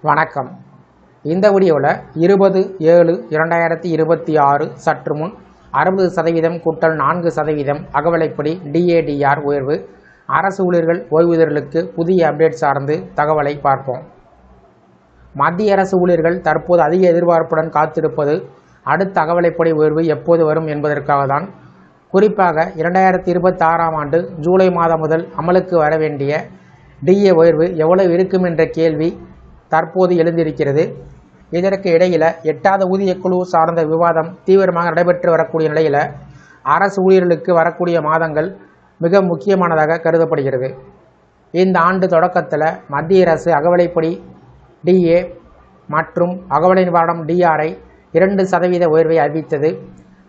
வணக்கம். இந்த வீடியோவில் 20/7/2026 சற்று முன் 60% கூட்டல் 4% அகவிலைப்படி DADR உயர்வு, அரசு ஊழியர்கள் ஓய்வூதியர்களுக்கு புதிய அப்டேட் சார்ந்து தகவலை பார்ப்போம். மத்திய அரசு ஊழியர்கள் தற்போது அதிக எதிர்பார்ப்புடன் காத்திருப்பது அடுத்த அகவிலைப்படி உயர்வு எப்போது வரும் என்பதற்காக தான். குறிப்பாக 2026ஆம் ஆண்டு ஜூலை மாதம் முதல் அமலுக்கு வர வேண்டிய DA உயர்வு எவ்வளவு இருக்கும் என்ற கேள்வி தற்போது எழுந்திருக்கிறது. இதற்கு இடையில் 8வது ஊதியக்குழு சார்ந்த விவாதம் தீவிரமாக நடைபெற்று வரக்கூடிய நிலையில் அரசு ஊழியர்களுக்கு வரக்கூடிய மாதங்கள் மிக முக்கியமானதாக கருதப்படுகிறது. இந்த ஆண்டு தொடக்கத்தில் மத்திய அரசு அகவிலைப்படி DA மற்றும் அகவிலை நிவாரணம் DRஐ 2% உயர்வை அறிவித்தது.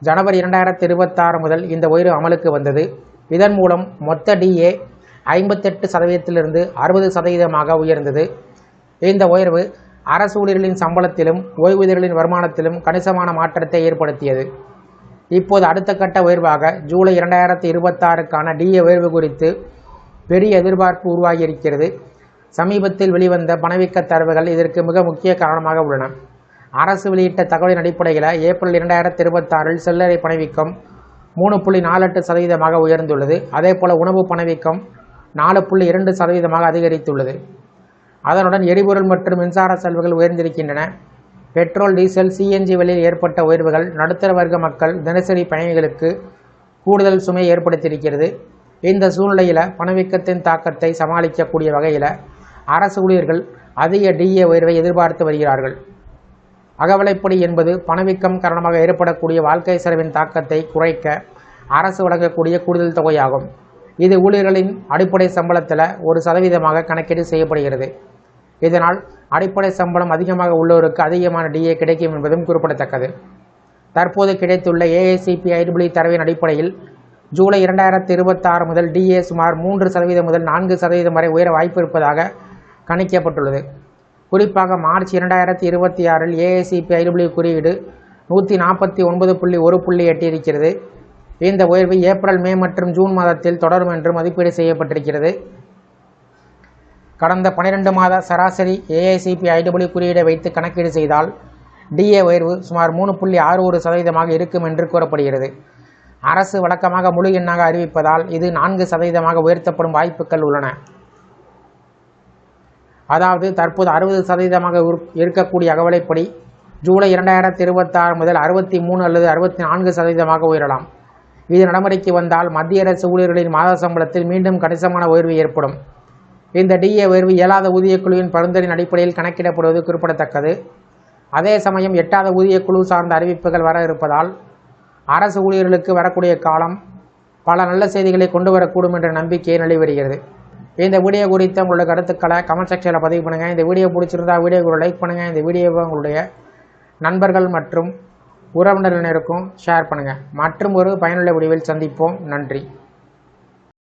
ஜனவரி 2026 முதல் இந்த உயர்வு அமலுக்கு வந்தது. இதன் மூலம் மொத்த DA 58%லிருந்து 60%ஆக உயர்ந்தது. இந்த உயர்வு அரசு ஊழியர்களின் சம்பளத்திலும் ஓய்வூதியர்களின் வருமானத்திலும் கணிசமான மாற்றத்தை ஏற்படுத்தியது. இப்போது அடுத்த கட்ட உயர்வாக ஜூலை 2026க்கான DA உயர்வு குறித்து பெரிய எதிர்பார்ப்பு உருவாகியிருக்கிறது. சமீபத்தில் வெளிவந்த பணவீக்க தரவுகள் இதற்கு மிக முக்கிய காரணமாக உள்ளன. அரசு வெளியிட்ட தகவலின் அடிப்படையில் ஏப்ரல் 2026இல் சில்லறை பணவீக்கம் 3.48% உயர்ந்துள்ளது. அதேபோல் உணவு பணவீக்கம் 4.2% அதிகரித்துள்ளது. அதனுடன் எரிபொருள் மற்றும் மின்சார செலவுகள் உயர்ந்திருக்கின்றன. பெட்ரோல், டீசல், CNG விலையில் ஏற்பட்ட உயர்வுகள் நடுத்தர வர்க்க மக்கள் தினசரி பயணிகளுக்கு கூடுதல் சுமையை ஏற்படுத்தியிருக்கிறது. இந்த சூழ்நிலையில் பணவீக்கத்தின் தாக்கத்தை சமாளிக்கக்கூடிய வகையில் அரசு ஊழியர்கள் அதிக DA உயர்வை எதிர்பார்த்து வருகிறார்கள். அகவிலைப்படி என்பது பணவீக்கம் காரணமாக ஏற்படக்கூடிய வாழ்க்கை செலவின் தாக்கத்தை குறைக்க அரசு வழங்கக்கூடிய கூடுதல் தொகையாகும். இது ஊழியர்களின் அடிப்படை சம்பளத்தில் 1% கணக்கீடு செய்யப்படுகிறது. இதனால் அடிப்படை சம்பளம் அதிகமாக உள்ளோருக்கு அதிகமான DA கிடைக்கும் என்பதும் குறிப்பிடத்தக்கது. தற்போது கிடைத்துள்ள AICPE தரவின் அடிப்படையில் ஜூலை 2026 முதல் DA சுமார் 3% முதல் 4% வரை உயர வாய்ப்பு இருப்பதாக கணிக்கப்பட்டுள்ளது. குறிப்பாக மார்ச் 2026இல் AICPE குறியீடு 149.1 எட்டியிருக்கிறது. இந்த உயர்வு ஏப்ரல், மே மற்றும் ஜூன் மாதத்தில் தொடரும் என்று மதிப்பீடு செய்யப்பட்டிருக்கிறது. கடந்த 12 மாத சராசரி AICPE குறியீடை வைத்து கணக்கீடு செய்தால் DA உயர்வு சுமார் 3.61% இருக்கும் என்று கூறப்படுகிறது. அரசு வழக்கமாக முழு எண்ணாக அறிவிப்பதால் இது 4% உயர்த்தப்படும் வாய்ப்புகள் உள்ளன. அதாவது தற்போது 60% இருக்கக்கூடிய அகவிலைப்படி ஜூலை 2026 முதல் 63 அல்லது 64% உயரலாம். இது நடைமுறைக்கு வந்தால் மத்திய அரசு ஊழியர்களின் மாத சம்பளத்தில் மீண்டும் கணிசமான உயர்வு ஏற்படும். இந்த DA உயர்வு 7வது ஊதியக்குழுவின் பரிந்துரையின் அடிப்படையில் கணக்கிடப்படுவது குறிப்பிடத்தக்கது. அதே சமயம் 8வது ஊதியக்குழு சார்ந்த அறிவிப்புகள் வர இருப்பதால் அரசு ஊழியர்களுக்கு வரக்கூடிய காலம் பல நல்ல செய்திகளை கொண்டு வரக்கூடும் என்ற நம்பிக்கை நிலவுகிறது. இந்த வீடியோ குறித்த உங்களுடைய கருத்துக்களை கமெண்ட் செக்ஷனில் பதிவு பண்ணுங்கள். இந்த வீடியோ பிடிச்சிருந்தா வீடியோக்கு லைக் பண்ணுங்கள். இந்த வீடியோவை உங்களுடைய நண்பர்கள் மற்றும் உறவினரினருக்கும் ஷேர் பண்ணுங்கள். மற்றும் ஒரு பயனுள்ள வீடியோவில் சந்திப்போம். நன்றி.